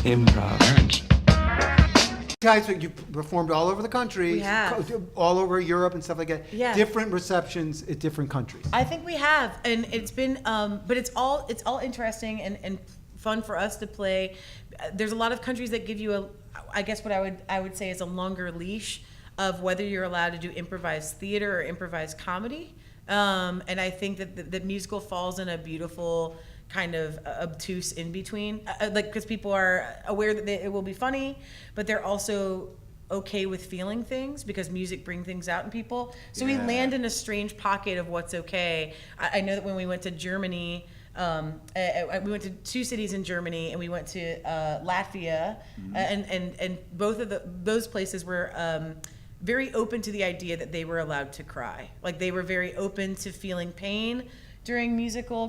Improv. Guys, you performed all over the country. We have. All over Europe and stuff like that. Yeah. Different receptions at different countries. I think we have, and it's been, but it's all interesting and fun for us to play. There's a lot of countries that give you I guess what I would say is a longer leash of whether you're allowed to do improvised theater or improvised comedy. And I think that the musical falls in a beautiful kind of obtuse in between, because people are aware that it will be funny, but they're also okay with feeling things because music brings things out in people. So we land in a strange pocket of what's okay. I know that when we went to Germany, we went to 2 cities in Germany, and we went to Latvia, and both of those places were very open to the idea that they were allowed to cry. Like, they were very open to feeling pain during musical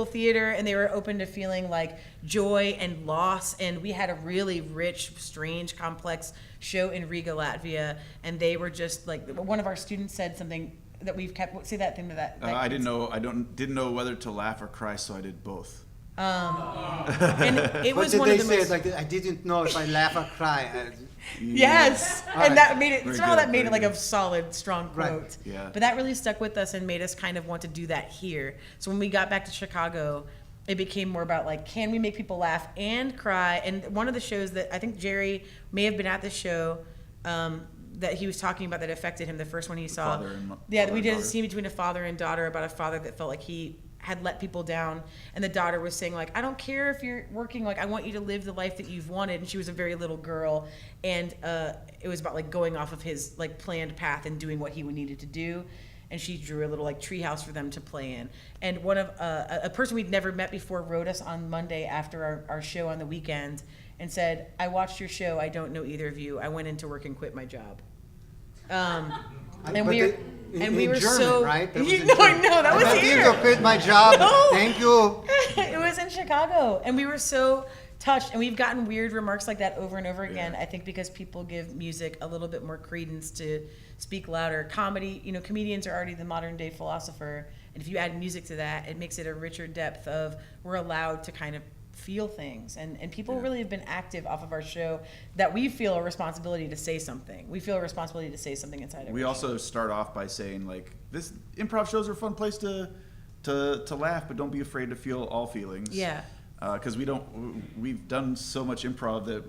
theater, and they were open to feeling like joy and loss. And we had a really rich, strange, complex show in Riga, Latvia, and they were just like, one of our students said something that we've kept, say that thing that I didn't know whether to laugh or cry, so I did both. And it was What one did of they the say? most, Like, I didn't know if I laugh or cry. yes, All and right. that made it. Very Somehow good, that made it very like a good. solid, strong quote. Right. Yeah. But that really stuck with us and made us kind of want to do that here. So when we got back to Chicago, it became more about like, can we make people laugh and cry? And one of the shows that I think Jerry may have been at the show, that he was talking about that affected him, the first one he saw. We did a scene between a father and daughter about a father that felt like he had let people down, and the daughter was saying like, I don't care if you're working, like I want you to live the life that you've wanted. And she was a very little girl, and it was about like going off of his like planned path and doing what he needed to do. And she drew a little like treehouse for them to play in. And one of a person we'd never met before wrote us on Monday after our show on the weekend and said, I watched your show, I don't know either of you, I went into work and quit my job. And we were German, so right? That was in no, German. no, that was I here. think I quit my job. No. Thank you. It was in Chicago, and we were so touched. And we've gotten weird remarks like that over and over again. I think because people give music a little bit more credence to speak louder. Comedy, comedians are already the modern day philosopher, and if you add music to that, it makes it a richer depth of we're allowed to kind of feel things, and people really have been active off of our show that we feel a responsibility to say something. We feel a responsibility to say something inside of We also start off by saying like, this improv shows are a fun place to laugh, but don't be afraid to feel all feelings. Yeah. Because we've done so much improv that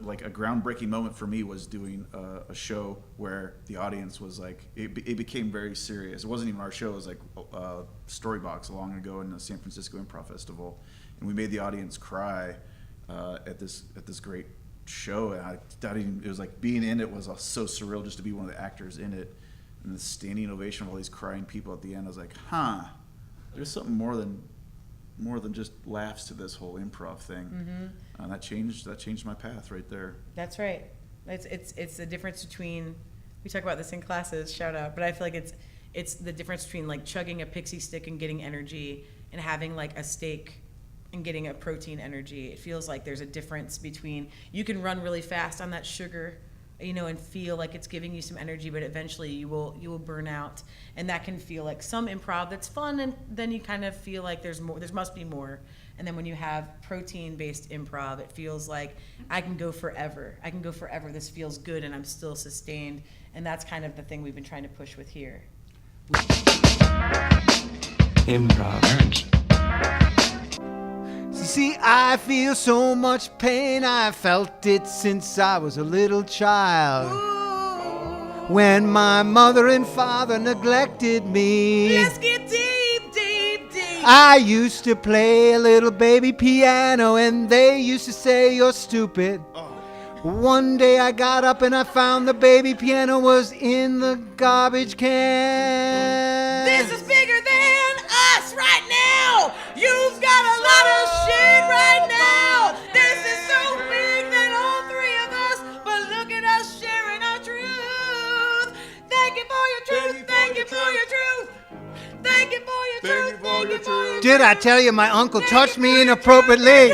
like a groundbreaking moment for me was doing a show where the audience was like, it became very serious. It wasn't even our show, it was like Storybox long ago in the San Francisco Improv Festival, and we made the audience cry at this great show. And it was like being in it was so surreal just to be one of the actors in it, and the standing ovation of all these crying people at the end. I was like, there's something more than just laughs to this whole improv thing. That changed my path right there. That's right. It's the difference between, we talk about this in classes, shout out, but I feel like it's the difference between like chugging a pixie stick and getting energy and having like a steak and getting a protein energy. It feels like there's a difference between, you can run really fast on that sugar, and feel like it's giving you some energy, but eventually you will burn out. And that can feel like some improv that's fun, and then you kind of feel like there must be more. And then when you have protein-based improv, it feels like I can go forever. This feels good, and I'm still sustained. And that's kind of the thing we've been trying to push with here. Improv. See, I feel so much pain. I felt it since I was a little child. When my mother and father neglected me. Let's get deep, deep, deep. I used to play a little baby piano, and they used to say you're stupid. One day I got up and I found the baby piano was in the garbage can. This is bigger than us right now. You've got a lot of shit right now. This is so big than all three of us, but look at us sharing our truth. Thank you for your truth. Thank you for your truth. Thank you for your truth. Thank you for your truth. Did I tell you my uncle touched me inappropriately?